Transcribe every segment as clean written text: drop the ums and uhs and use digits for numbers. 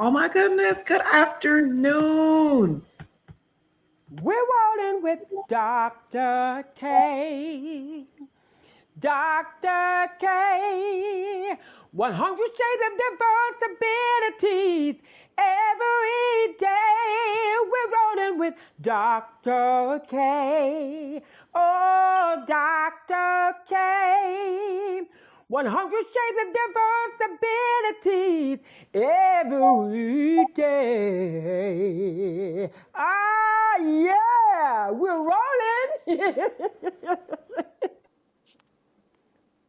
Oh my goodness. Good afternoon. We're rolling with Dr. K. Dr. K. 100 shades of diversibilities every day. We're rolling with Dr. K. Oh, Dr. K. 100 shades of diversibilities every day. Ah, yeah, we're rolling.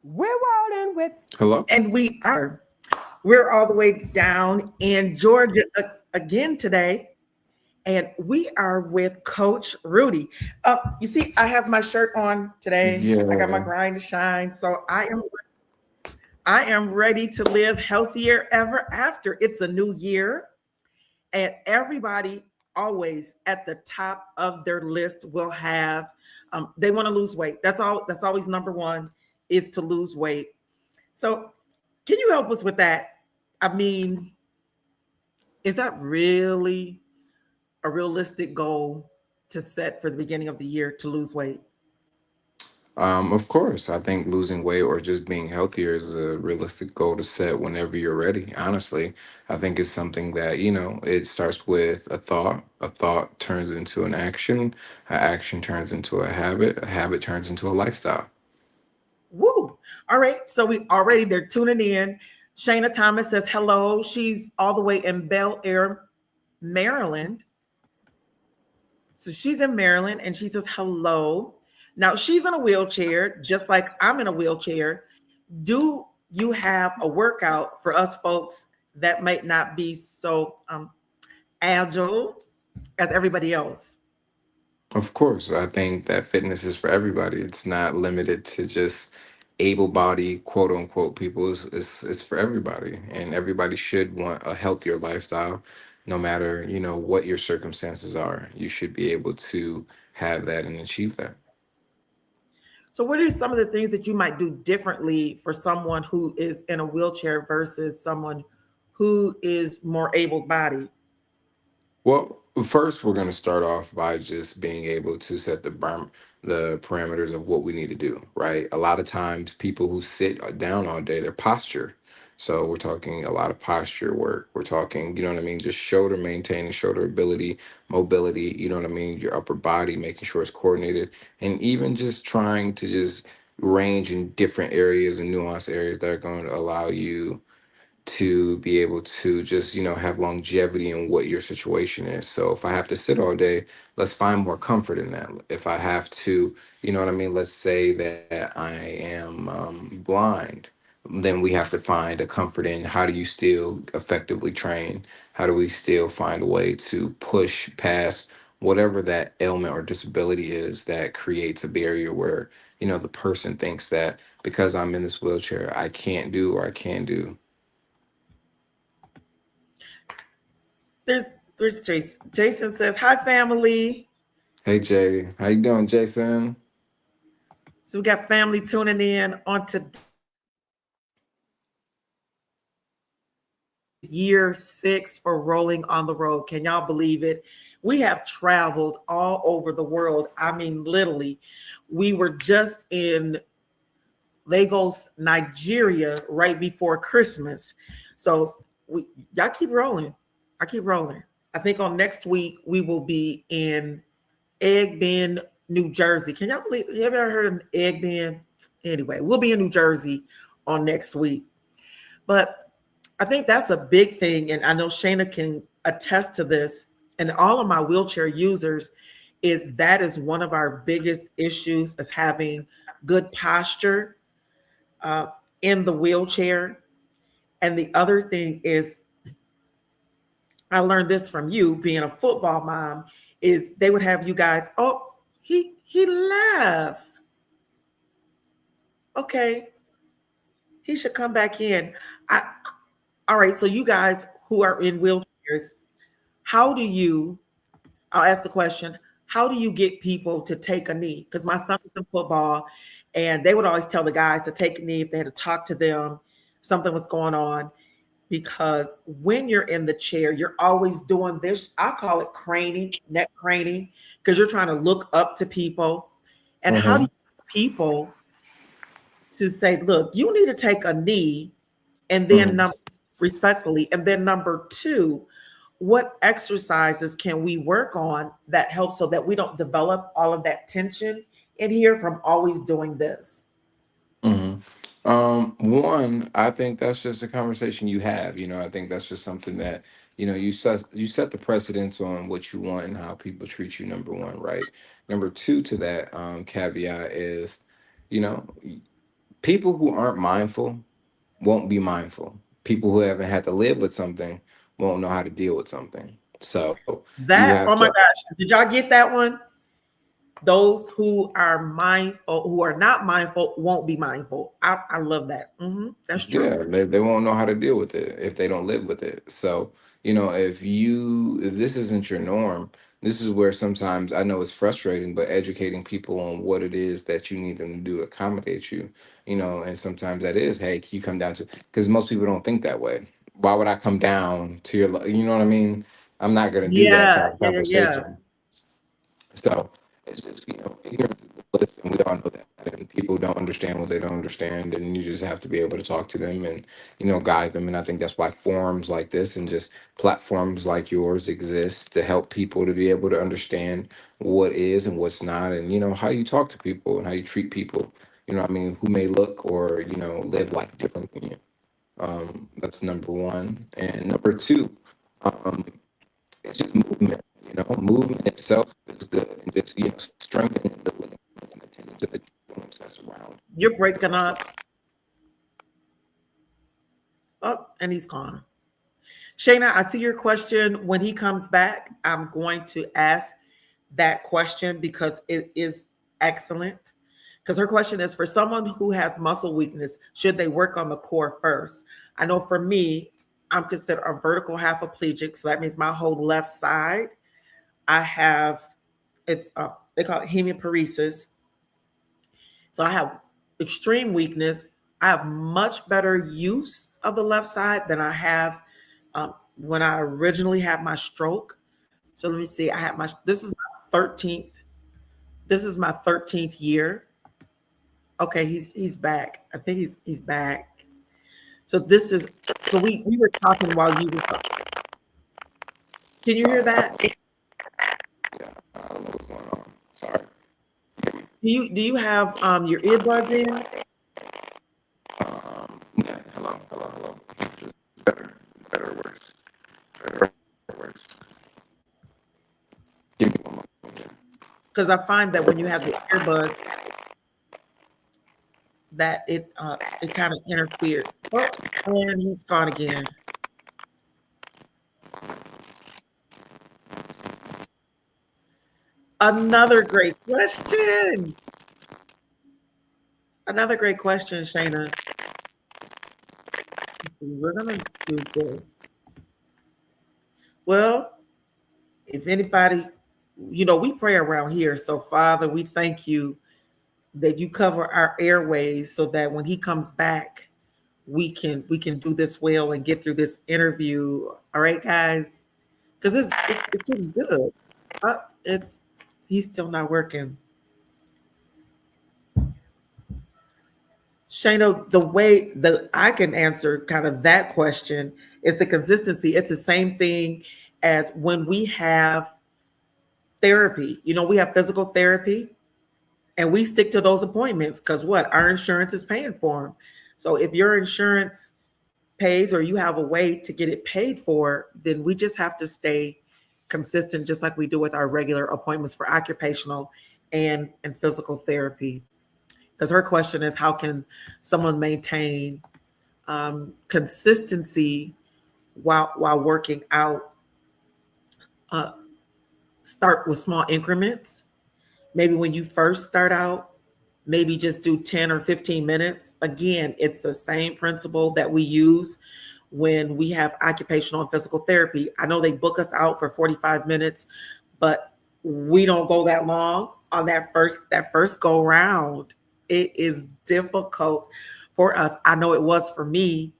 We're rolling with. Hello? And we are. We're all the way down in Georgia again today. And we are with Coach Rudy. You see, I have my shirt on today. I got my Yeah, grind to shine. So I am ready to live healthier ever after. It's a new year. And everybody always at the top of their list will have they want to lose weight. That's always number one is to lose weight. So can you help us with that? I mean, is that really a realistic goal to set for the beginning of the year to lose weight? of course. I think losing weight or just being healthier is a realistic goal to set whenever you're ready. Honestly, I think it's something that, it starts with a thought turns into an action turns into a habit turns into a lifestyle. Woo! All right, so they're tuning in. Shayna Thomas says hello. She's all the way in Bel Air, Maryland. So she's in Maryland and she says hello. Now she's in a wheelchair, just like I'm in a wheelchair. Do you have a workout for us folks that might not be so agile as everybody else? Of course, I think that fitness is for everybody. It's not limited to just able-bodied, quote unquote, people. It's for everybody, and everybody should want a healthier lifestyle, no matter what your circumstances are. You should be able to have that and achieve that. So, what are some of the things that you might do differently for someone who is in a wheelchair versus someone who is more able bodied? Well, first we're going to start off by just being able to set the parameters of what we need to do, right? A lot of times people who sit down all day, their posture. So we're talking a lot of posture work. We're talking, you know what I mean, just shoulder maintaining, shoulder ability, mobility, you know what I mean, your upper body, making sure it's coordinated, and even just trying to just range in different areas and nuanced areas that are going to allow you to be able to just have longevity in what your situation is. So if I have to sit all day, let's find more comfort in that. If I have to, you know what I mean, let's say that I am blind, then we have to find a comfort in how do you still effectively train, how do we still find a way to push past whatever that ailment or disability is that creates a barrier where the person thinks that because I'm in this wheelchair I can't do or I can do. There's there's Jason. Jason says, "Hi family." Hey Jay, how you doing, Jason? So we got family tuning in on to year 6 for Rolling on the Road. Can y'all believe it? We have traveled all over the world. I mean, literally, we were just in Lagos, Nigeria, right before Christmas. So y'all keep rolling. I keep rolling. I think on next week we will be in Egg Bend, New Jersey. Can y'all believe? You ever heard of Egg Bend? Anyway, we'll be in New Jersey on next week. But I think that's a big thing, and I know Shayna can attest to this. And all of my wheelchair users is that is one of our biggest issues is having good posture uh, in the wheelchair. And the other thing is, I learned this from you being a football mom, is they would have you guys, oh, he left. Okay, he should come back in. I all right, so you guys who are in wheelchairs, how do you, I'll ask the question, how do you get people to take a knee? Because my son was in football and they would always tell the guys to take a knee if they had to talk to them, something was going on. because when you're in the chair, you're always doing this. I call it craning, neck craning, because you're trying to look up to people. And how do Mm-hmm. you get people to say, look, you need to take a knee, and then Mm-hmm. respectfully, and then number two, what exercises can we work on that helps so that we don't develop all of that tension in here from always doing this? Mm-hmm. One, I think that's just a conversation you have. I think that's just something that you set the precedence on what you want and how people treat you. Number one, right? Number two to that caveat is, you know, people who aren't mindful won't be mindful. People who haven't had to live with something won't know how to deal with something. So you That, have oh my to. gosh, did y'all get that one? Those who are mindful, who are not mindful, won't be mindful. I love that. That's true. Yeah, they won't know how to deal with it if they don't live with it. So, if this isn't your norm, this is where sometimes I know it's frustrating, but educating people on what it is that you need them to do to accommodate you, and sometimes that is, hey, can you come down to, because most people don't think that way. Why would I come down to you know what I mean? I'm not going to do that Yeah, kind of yeah, yeah, yeah. conversation. So it's just, ignorance is bliss, and we all know that. And people don't understand what they don't understand, and you just have to be able to talk to them and, guide them. And I think that's why forums like this and just platforms like yours exist to help people to be able to understand what is and what's not, and how you talk to people and how you treat people. What I mean, who may look or live life different than you. That's number one, and number two. Um, it's just movement. Movement itself is good, and just strengthening the ligaments and the tendons and the joints that's around. You're breaking up. Oh, and he's gone. Shayna, I see your question. When he comes back, I'm going to ask that question because it is excellent. Because her question is, for someone who has muscle weakness, should they work on the core first? I know for me, I'm considered a vertical halfiplegic, so that means my whole left side, I have, it's they call it hemiparesis. So I have extreme weakness. I have much better use of the left side than I have when I originally had my stroke. So let me see. This is my 13th. This is my 13th year. Okay, he's back. I think he's back. So this is, so we were talking while you were talking. Can you hear Sorry, that? yeah, I don't know what's going on. Sorry. Do you have your earbuds in? Yeah, hello, hello, hello. Just better or worse, better or worse. Give me one moment. Yeah. Because I find that when you have the earbuds, that it kind of interfered. Oh, and he's gone again. Another great question. Another great question, Shayna. Let's see, we're gonna do this. Well, if anybody, we pray around here. So, Father, we thank you that you cover our airways so that when he comes back, we can do this well and get through this interview. All right, guys, because it's getting good. It's he's still not working. Shano, the way that I can answer kind of that question is the consistency. It's the same thing as when we have therapy. We have physical therapy and we stick to those appointments because what? Our insurance is paying for them. So if your insurance pays or you have a way to get it paid for, then we just have to stay consistent, just like we do with our regular appointments for occupational and physical therapy. Because her question is, how can someone maintain consistency while working out? Uh, Start with small increments. Maybe when you first start out, maybe just do 10 or 15 minutes. Again, it's the same principle that we use when we have occupational and physical therapy. I know they book us out for 45 minutes, but we don't go that long on that first go round. It is difficult for us. I know it was for me.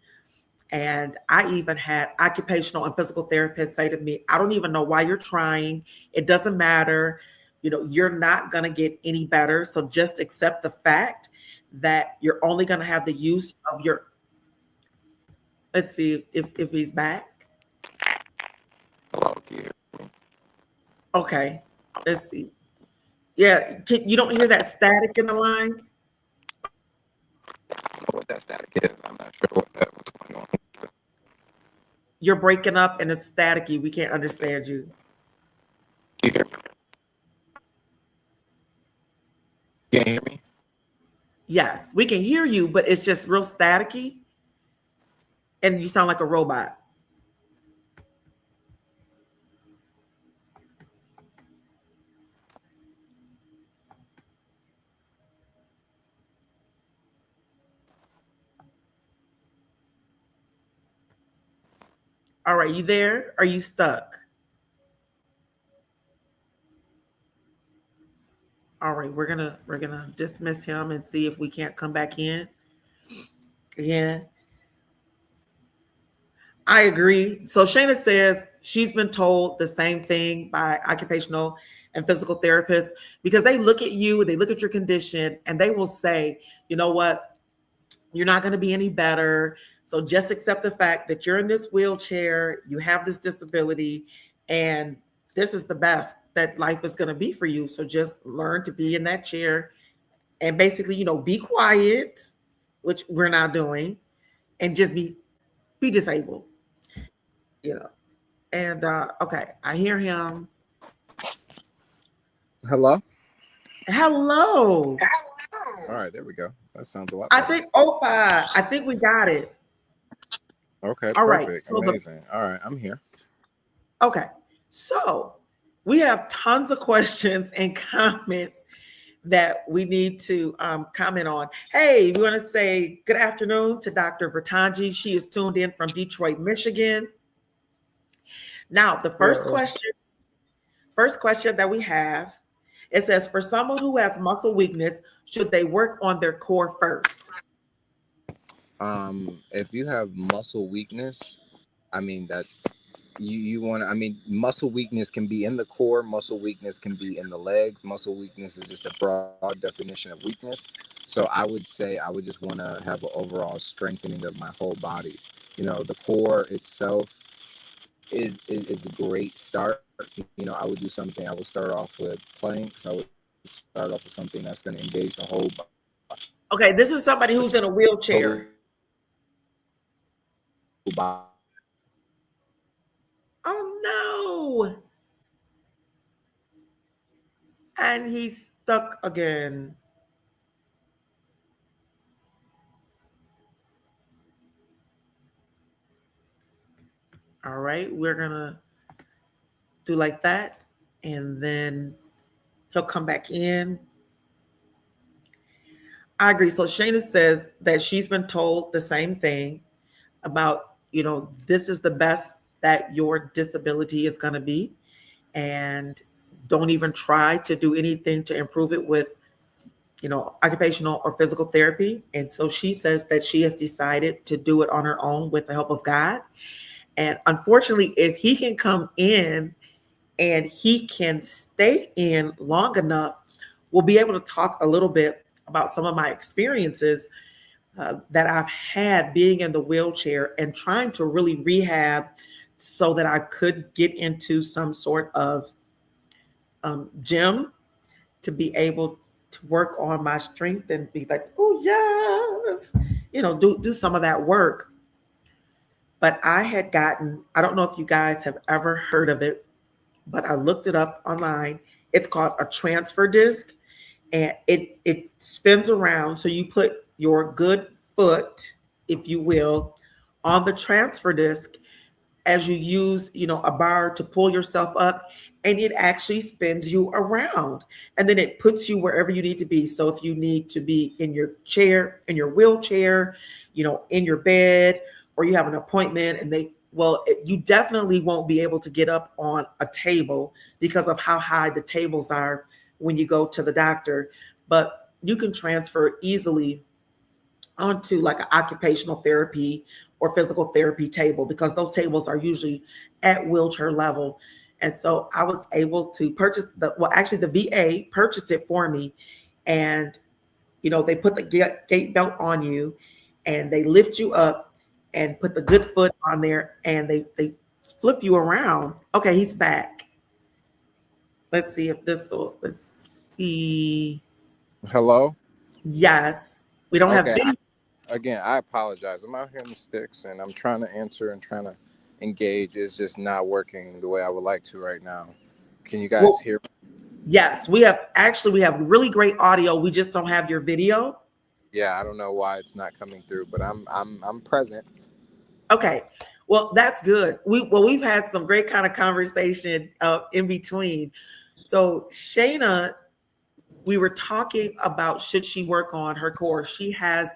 And I even had occupational and physical therapists say to me, I don't even know why you're trying. It doesn't matter. You're not going to get any better. So just accept the fact that you're only going to have the use of your. Let's see if he's back. Hello, kid. Okay. Let's see. Yeah. You don't hear that static in the line? I don't know what that static is. I'm not sure what's going on. You're breaking up and it's staticky. We can't understand you. Can you hear me? Can you hear me? Yes, we can hear you, but it's just real staticky and you sound like a robot. All right, you there? Are you stuck? All right, we're gonna dismiss him and see if we can't come back in. Yeah, I agree. So Shayna says she's been told the same thing by occupational and physical therapists because they look at you, they look at your condition, and they will say, you know what, you're not going to be any better. So just accept the fact that you're in this wheelchair, you have this disability, and this is the best that life is going to be for you. So just learn to be in that chair and basically, be quiet, which we're not doing, and just be disabled, you know. And okay, I hear him. Hello? Hello. All right, there we go. That sounds a lot I better. think Opa, I think we got it. Okay, All right. perfect. So Amazing. All right, I'm here. okay. So we have tons of questions and comments that we need to comment on. Hey, we want to say good afternoon to Dr. Vertanji. She is tuned in from Detroit, Michigan. Now, the first question that we have, it says, for someone who has muscle weakness, should they work on their core first? If you have muscle weakness, I mean that you want to, I mean, muscle weakness can be in the core, muscle weakness can be in the legs, muscle weakness is just a broad definition of weakness. So I would say I would just want to have an overall strengthening of my whole body. The core itself is a great start. I would do something. I would start off with planks. I would start off with something that's going to engage the whole Okay, this is somebody who's in a wheelchair. body. Oh no. And he's stuck again. All right, we're gonna do like that, and then he'll come back in. I agree. So Shayna says that she's been told the same thing about, this is the best that your disability is gonna be, and don't even try to do anything to improve it with, occupational or physical therapy. And so she says that she has decided to do it on her own with the help of God. And unfortunately, if he can come in and he can stay in long enough, we'll be able to talk a little bit about some of my experiences that I've had being in the wheelchair and trying to really rehab so that I could get into some sort of gym to be able to work on my strength and be like, oh yes, do some of that work. But I had gotten, I don't know if you guys have ever heard of it, but I looked it up online. It's called a transfer disc, and it spins around. So you put your good foot, if you will, on the transfer disc as you use, a bar to pull yourself up, and it actually spins you around. And then it puts you wherever you need to be. So if you need to be in your chair, in your wheelchair, in your bed, or you have an appointment and you definitely won't be able to get up on a table because of how high the tables are when you go to the doctor. But you can transfer easily onto like an occupational therapy or physical therapy table, because those tables are usually at wheelchair level. And so I was able to purchase actually the VA purchased it for me. And, they put the gait belt on you and they lift you up and put the good foot on there and they flip you around. Okay, he's back. Let's see if this will, let's see. Hello. Yes, we don't have Okay. video. Again, I apologize. I'm out here in the sticks, and I'm trying to answer and trying to engage. It's just not working the way I would like to right now. Can you guys Well, hear? yes, we have really great audio. We just don't have your video. Yeah, I don't know why it's not coming through, but I'm present. Okay. Well, that's good. We've had some great kind of conversation in between. So Shayna, we were talking about should she work on her core. She has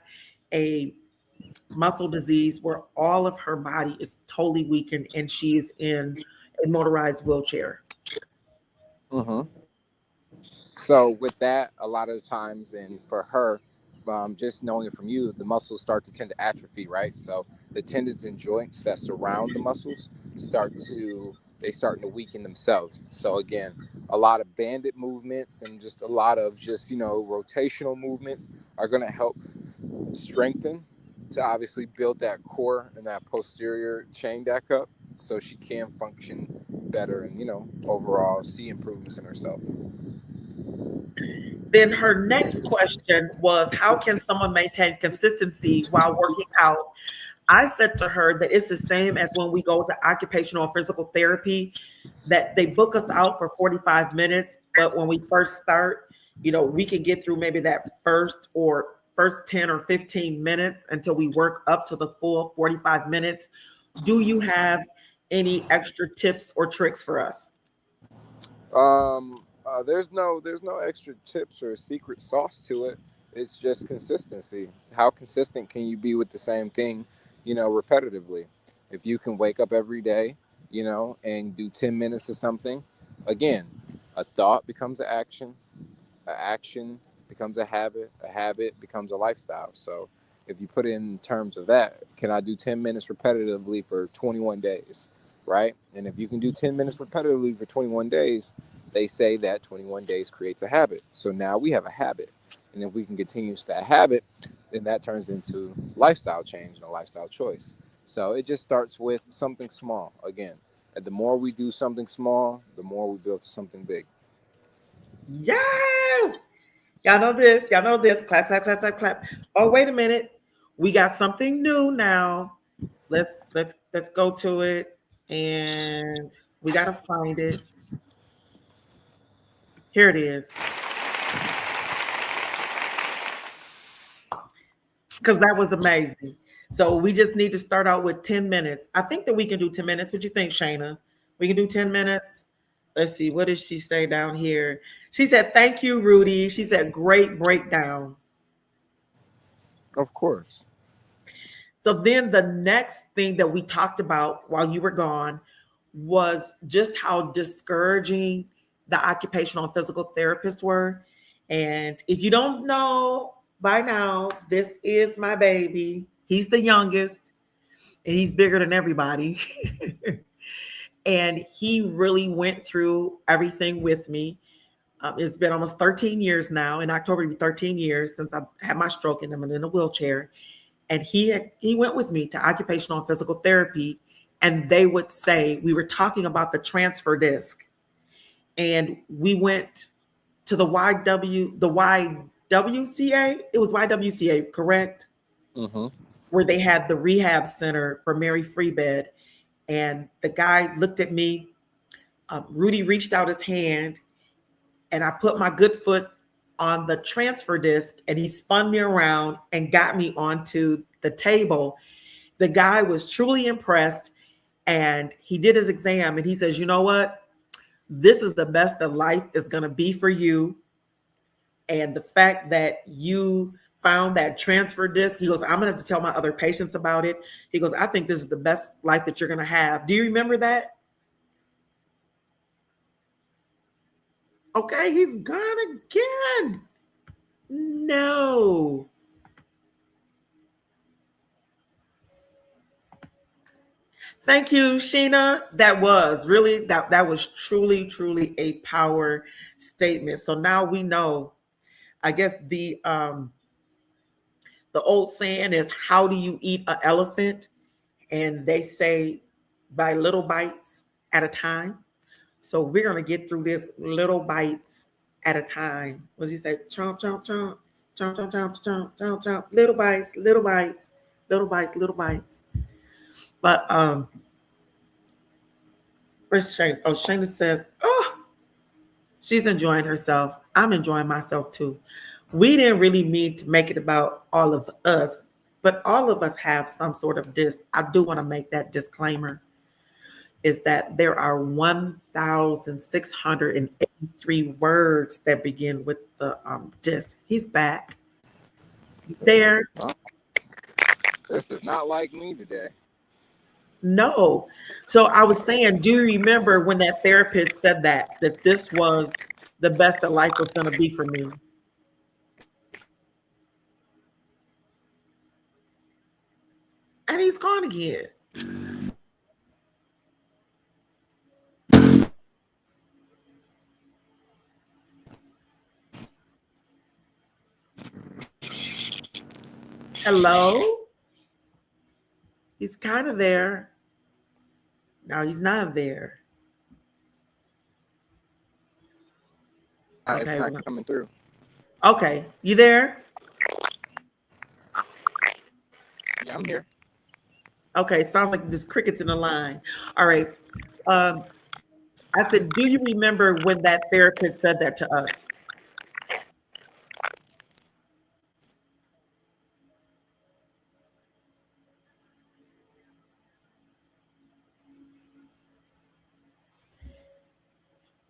a muscle disease where all of her body is totally weakened and she's in a motorized wheelchair. Mm-hmm. So with that, a lot of the times, and for her, just knowing it from you, the muscles start to tend to atrophy, right? So the tendons and joints that surround the muscles starting to weaken themselves. So again, a lot of banded movements and just a lot of rotational movements are going to help strengthen to obviously build that core and that posterior chain back up so she can function better and overall see improvements in herself. Then her next question was, how can someone maintain consistency while working out? I said to her that it's the same as when we go to occupational or physical therapy, that they book us out for 45 minutes. But when we first start, we can get through maybe that first 10 or 15 minutes until we work up to the full 45 minutes. Do you have any extra tips or tricks for us? There's no extra tips or secret sauce to it. It's just consistency. How consistent can you be with the same thing, repetitively? If you can wake up every day, and do 10 minutes of something, again, a thought becomes an action becomes a habit becomes a lifestyle. So if you put it in terms of that, can I do 10 minutes repetitively for 21 days? Right? And if you can do 10 minutes repetitively for 21 days, they say that 21 days creates a habit. So now we have a habit. And if we can continue that habit, then that turns into lifestyle change and a lifestyle choice. So it just starts with something small. Again, and the more we do something small, the more we build to something big. Yes. Y'all know this. Y'all know this. Clap, clap, clap, clap, clap. Oh, wait a minute. We got something new now. Let's go to it. And we gotta find it. Here it is. Because that was amazing. So we just need to start out with 10 minutes. I think that we can do 10 minutes. What you think, Shayna? We can do 10 minutes. Let's see. What did she say down here? She said, thank you, Rudy. She said, great breakdown. Of course. So then the next thing that we talked about while you were gone was just how discouraging the occupational and physical therapists were. And if you don't know by now, this is my baby. He's the youngest and he's bigger than everybody. And he really went through everything with me. It's been almost 13 years now. In October, it'll be 13 years since I had my stroke and I'm in a wheelchair. And he went with me to occupational and physical therapy, and they would say, we were talking about the transfer disc, and we went to the YWCA. It was YWCA, correct? Mm-hmm. Where they had the rehab center for Mary Free Bed. And the guy looked at me. Rudy reached out his hand, and I put my good foot on the transfer disc, and he spun me around and got me onto the table. The guy was truly impressed, and he did his exam and he says, you know what? This is the best that life is going to be for you. And the fact that you found that transfer disc, he goes, I'm going to have to tell my other patients about it. He goes, I think this is the best life that you're going to have. Do you remember that? Okay, he's gone again. No. Thank you, Sheena. That was really that was truly a power statement. So now we know. I guess the old saying is, how do you eat an elephant? And they say by little bites at a time. So we're gonna get through this little bites at a time. What does he say? Chomp, chomp, chomp, chomp, chomp, chomp, chomp, chomp, chomp. Little bites, little bites, little bites, little bites. But where's Shane? Oh, Shana says, oh, she's enjoying herself. I'm enjoying myself too. We didn't really mean to make it about all of us, but all of us have some sort of I do want to make that disclaimer, is that there are 1,683 words that begin with the disc. He's back. There. Well, this is not like me today. No. So I was saying, do you remember when that therapist said that this was the best that life was going to be for me? And he's gone again. Hello? He's kind of there. No, he's not there. It's not coming through. Okay, you there? Yeah, I'm here. Okay, sounds like there's crickets in the line. All right. I said, do you remember when that therapist said that to us?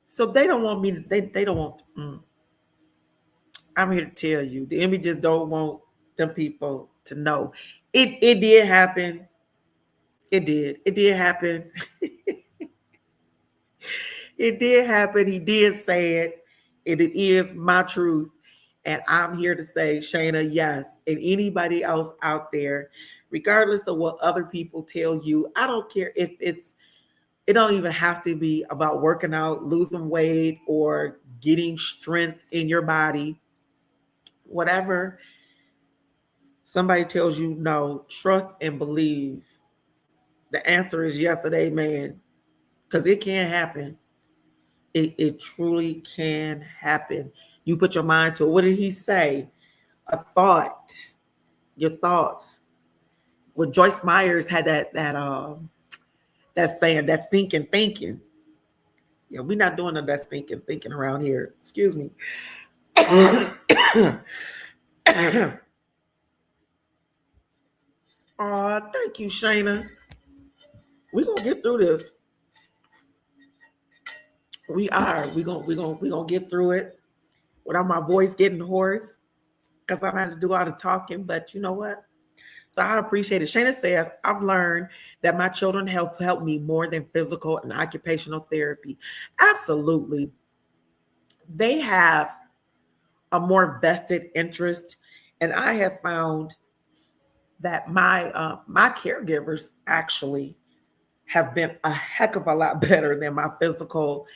So they don't want me to, they don't want, I'm here to tell you, the enemy just don't want them people to know. It did happen. It did happen. It did happen. He did say it. And it is my truth. And I'm here to say, Shayna, yes. And anybody else out there, regardless of what other people tell you, I don't care if it don't even have to be about working out, losing weight, or getting strength in your body. Whatever somebody tells you, no, trust and believe. The answer is yes and amen. Because it can happen. It truly can happen. You put your mind to it. What did he say? A thought. Your thoughts. Well, Joyce Myers had that saying, that stinking thinking. Yeah, we're not doing that stinking thinking around here. Excuse me. Oh, thank you, Shayna. We're gonna get through this. We are. We're gonna get through it without my voice getting hoarse, because I'm having to do all the talking, but you know what? So I appreciate it. Shayna says, I've learned that my children have helped me more than physical and occupational therapy. Absolutely. They have a more vested interest. And I have found that my caregivers actually have been a heck of a lot better than my physical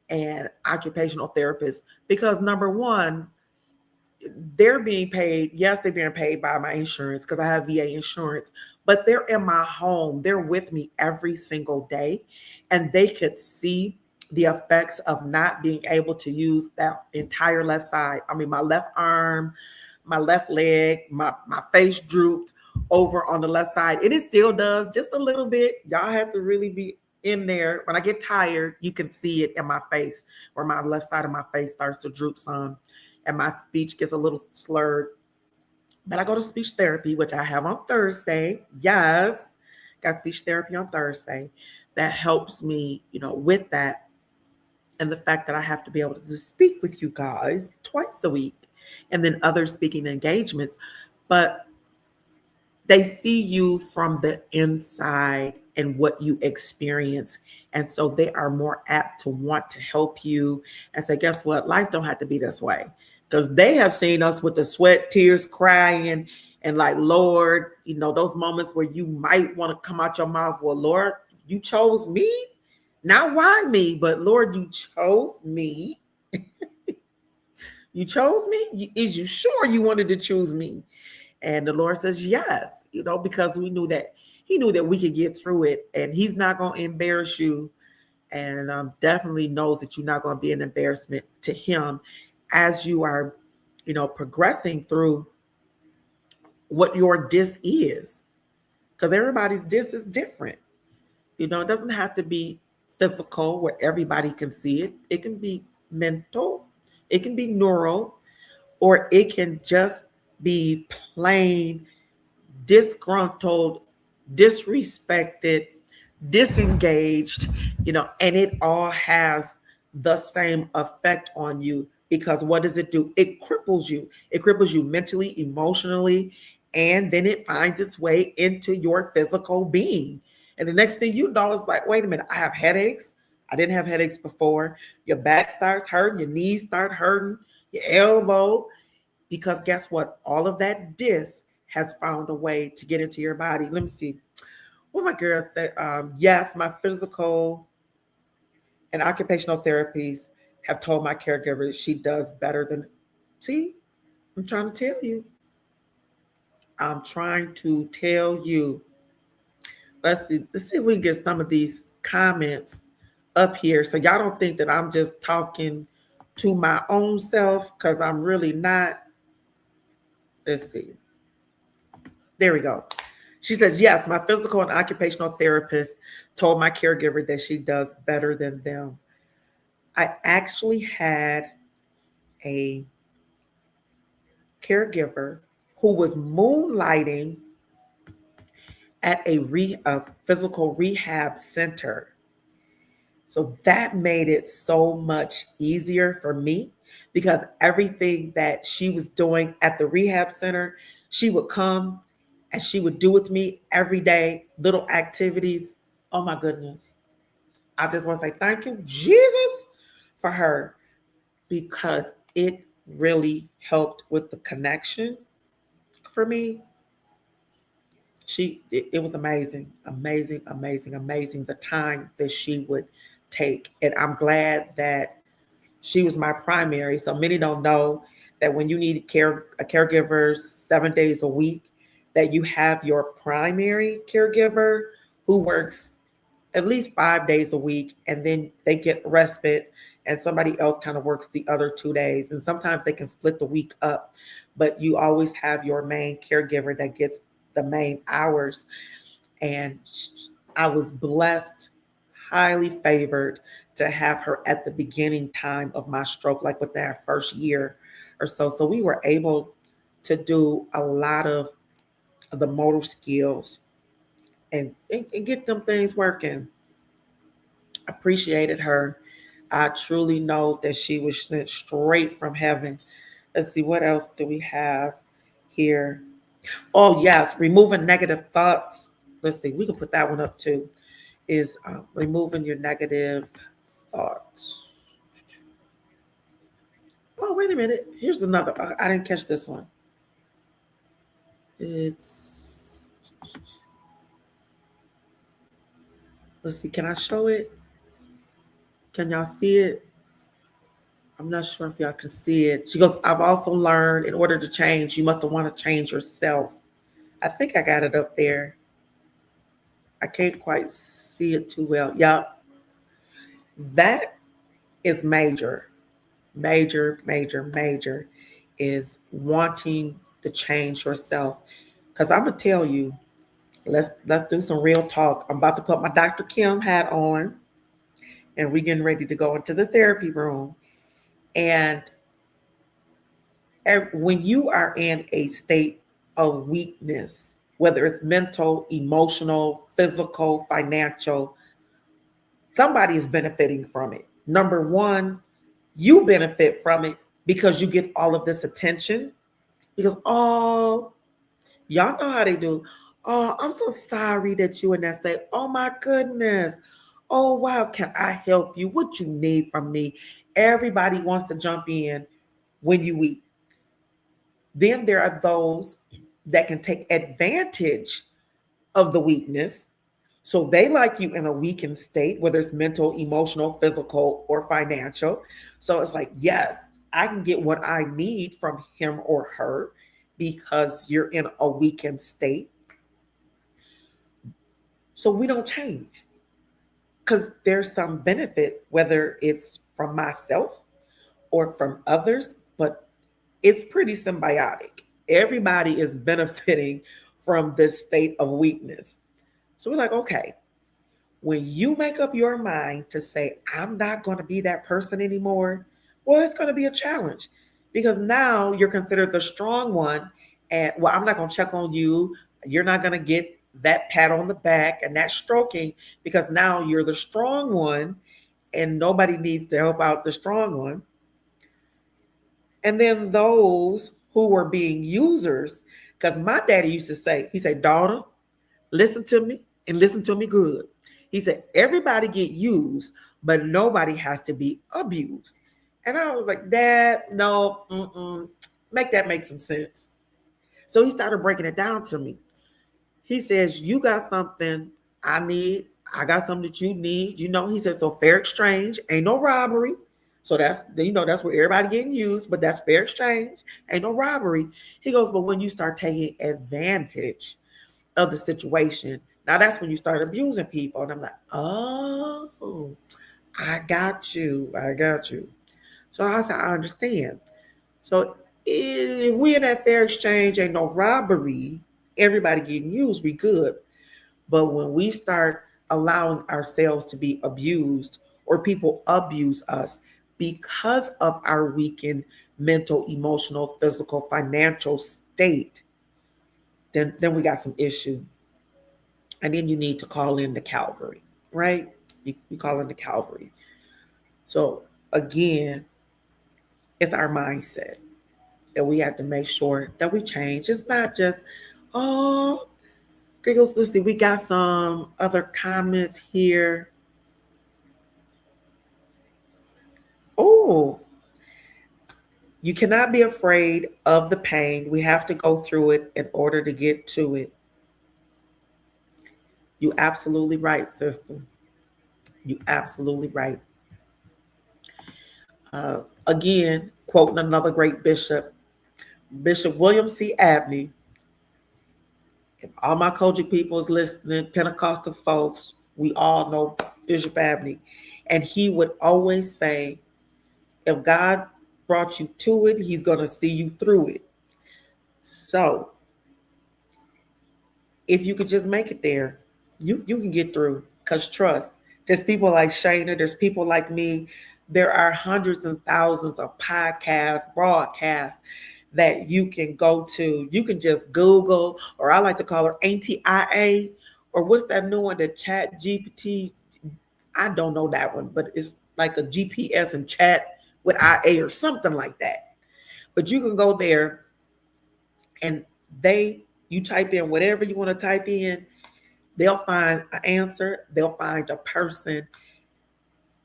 and occupational therapists, because number one, they're being paid. Yes, they're being paid by my insurance because I have VA insurance, but they're in my home. They're with me every single day, and they could see the effects of not being able to use that entire left side. I mean, my left arm, my left leg, my face drooped over on the left side. And it still does just a little bit. Y'all have to really be in there. When I get tired, you can see it in my face, where my left side of my face starts to droop some, and my speech gets a little slurred. But I go to speech therapy, which I have on Thursday. Yes, got speech therapy on Thursday. That helps me, with that. And the fact that I have to be able to speak with you guys twice a week, and then other speaking engagements. But they see you from the inside and what you experience. And so they are more apt to want to help you and say, guess what? Life don't have to be this way. Because they have seen us with the sweat, tears, crying, And like, Lord, those moments where you might want to come out your mouth, well, Lord, you chose me. Not why me, but Lord, you chose me. You chose me? Is you sure you wanted to choose me? And the Lord says, yes, because he knew that we could get through it, and he's not going to embarrass you. And definitely knows that you're not going to be an embarrassment to him as you are, progressing through what your diss is. Because everybody's diss is different. It doesn't have to be physical where everybody can see it. It can be mental, it can be neural, or it can just be plain disgruntled, disrespected, disengaged, and it all has the same effect on you, because what does it do? It cripples you. It cripples you mentally, emotionally, and then it finds its way into your physical being. And the next thing you know, it's like, wait a minute, I have headaches. I didn't have headaches before. Your back starts hurting, your knees start hurting, your elbow, because guess what? All of that dis has found a way to get into your body. Let me see. What my girl said, yes, my physical and occupational therapies have told my caregiver she does better than. See, I'm trying to tell you. I'm trying to tell you. Let's see. Let's see if we can get some of these comments up here, so y'all don't think that I'm just talking to my own self, because I'm really not. Let's see. There we go. She says, yes, my physical and occupational therapist told my caregiver that she does better than them. I actually had a caregiver who was moonlighting at a physical rehab center. So that made it so much easier for me, because everything that she was doing at the rehab center, she would come and she would do with me every day, little activities. Oh my goodness. I just want to say thank you, Jesus, for her, because it really helped with the connection for me. It was amazing, amazing, amazing, amazing, the time that she would take. And I'm glad that she was my primary. So many don't know that when you need a caregiver 7 days a week, that you have your primary caregiver who works at least 5 days a week, and then they get respite, and somebody else kind of works the other 2 days. And sometimes they can split the week up, but you always have your main caregiver that gets the main hours. And I was blessed, highly favored, to have her at the beginning time of my stroke, like within that first year or so. So we were able to do a lot of the motor skills and get them things working. Appreciated her. I truly know that she was sent straight from heaven. Let's see, what else do we have here? Oh, yes, removing negative thoughts. Let's see, we can put that one up too. Is removing your negative thoughts. Oh, wait a minute. Here's another. I didn't catch this one. It's. Let's see, can I show it? Can y'all see it? I'm not sure if y'all can see it. She goes, I've also learned in order to change, you must want to change yourself. I think I got it up there. I can't quite see it too well. Yeah, that is major, major, major, major, is wanting to change yourself. Because I'm gonna tell you, let's do some real talk. I'm about to put my Dr. Kim hat on, and we're getting ready to go into the therapy room. And when you are in a state of weakness, whether it's mental, emotional, physical, financial, somebody is benefiting from it. Number one, you benefit from it because you get all of this attention. Because, oh, y'all know how they do. Oh, I'm so sorry that you in that state. Oh my goodness. Oh wow, can I help you? What you need from me? Everybody wants to jump in when you weak. Then there are those that can take advantage of the weakness. So they like you in a weakened state, whether it's mental, emotional, physical, or financial. So it's like, yes, I can get what I need from him or her because you're in a weakened state. So we don't change because there's some benefit, whether it's from myself or from others, but it's pretty symbiotic. Everybody is benefiting from this state of weakness. So we're like, okay, when you make up your mind to say, I'm not going to be that person anymore, well, it's going to be a challenge because now you're considered the strong one. And well, I'm not going to check on you. You're not going to get that pat on the back and that stroking because now you're the strong one and nobody needs to help out the strong one. And then those who were being users, because my daddy used to say, he said, daughter, listen to me and listen to me good. He said, everybody get used, but nobody has to be abused. And I was like, Dad, no, make that make some sense. So he started breaking it down to me. He says, you got something I need. I got something that you need. He said, so fair exchange, ain't no robbery. So that's where everybody getting used, but that's fair exchange, ain't no robbery. He goes, but when you start taking advantage of the situation, now that's when you start abusing people. And I'm like, oh, I got you. So I said, I understand. So if we in that fair exchange, ain't no robbery, everybody getting used, we good. But when we start allowing ourselves to be abused or people abuse us because of our weakened mental, emotional, physical, financial state, then we got some issue. And then you need to call in the Calvary, right? You call in the Calvary. So again, it's our mindset that we have to make sure that we change. It's not just, oh, Giggles, let's see, we got some other comments here. Oh, you cannot be afraid of the pain. We have to go through it in order to get to it. You absolutely right, sister. You absolutely right. Again, quoting another great bishop, Bishop William C. Abney. If all my Kojic people is listening, Pentecostal folks, we all know Bishop Abney. And he would always say, if God brought you to it, he's going to see you through it. So if you could just make it there, you can get through. Because trust, there's people like Shayna, there's people like me. There are hundreds and thousands of podcasts, broadcasts that you can go to. You can just Google, or I like to call her Auntie IA, or what's that new one, the Chat GPT? I don't know that one, but it's like a GPS and chat with IA or something like that. But you can go there and you type in whatever you want to type in, they'll find an answer, they'll find a person,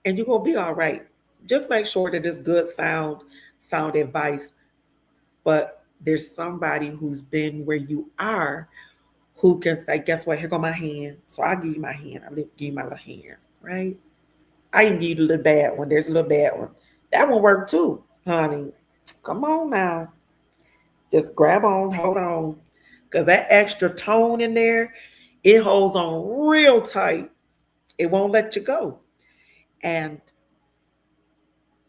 and you're going to be all right. Just make sure that it's good sound advice. But there's somebody who's been where you are who can say, guess what? Here go my hand. So I'll give you my hand. I'll give you my little hand, right? I even give you the little bad one. There's a little bad one. That one worked too, honey. Come on now. Just grab on, hold on. Because that extra tone in there, it holds on real tight. It won't let you go. And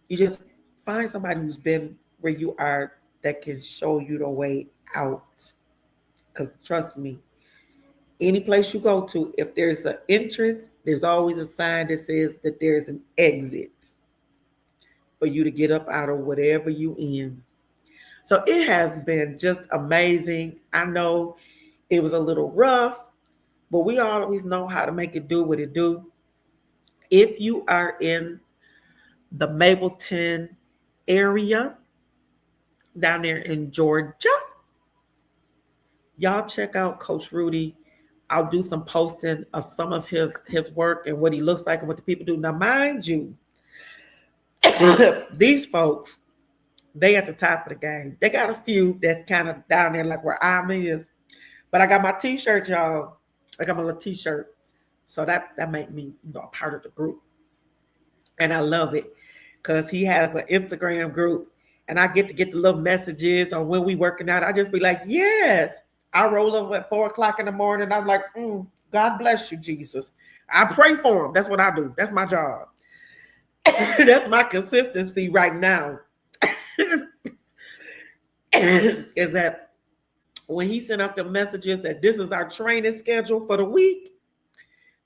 you just find somebody who's been where you are that can show you the way out. Because trust me, any place you go to, if there's an entrance, there's always a sign that says that there's an exit for you to get up out of whatever you in. So it has been just amazing. I know it was a little rough, but we always know how to make it do what it do. If you are in the Mableton area, down there in Georgia, y'all check out Coach Rudy. I'll do some posting of some of his work and what he looks like and what the people do. Now, mind you, these folks They at the top of the game. They got a few that's kind of down there like where I'm is. But I got my t-shirt, y'all. I got my little t-shirt. So that made me, a part of the group. And I love it because he has an Instagram group and I get to get the little messages on when we working out. I just be like, yes. I roll over at 4 o'clock in the morning. I'm like, God bless you, Jesus. I pray for him. That's what I do. That's my job. That's my consistency right now. Is that when he sent out the messages that this is our training schedule for the week,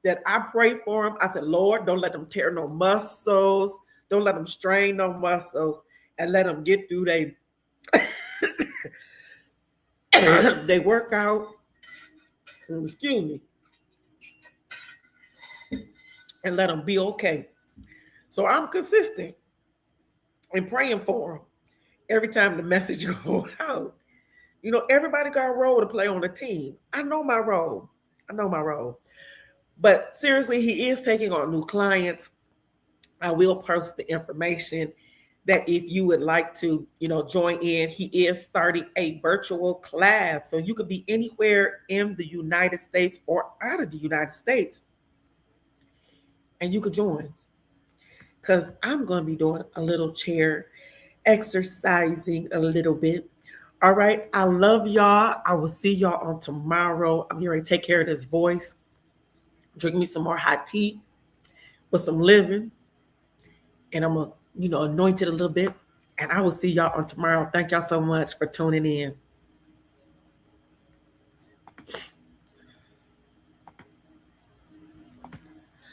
that I pray for him. I said, Lord, don't let them tear no muscles. Don't let them strain no muscles, and let them get through they work out. Excuse me. And let them be okay. So I'm consistent in praying for them every time the message goes out. Everybody got a role to play on the team. I know my role. But seriously, he is taking on new clients. I will post the information that if you would like to, join in, he is starting a virtual class. So you could be anywhere in the United States or out of the United States. And you could join. Because I'm going to be doing a little chair exercising a little bit. All right. I love y'all. I will see y'all on tomorrow. I'm here to take care of this voice. Drink me some more hot tea with some living. And I'm going to, anoint it a little bit. And I will see y'all on tomorrow. Thank y'all so much for tuning in.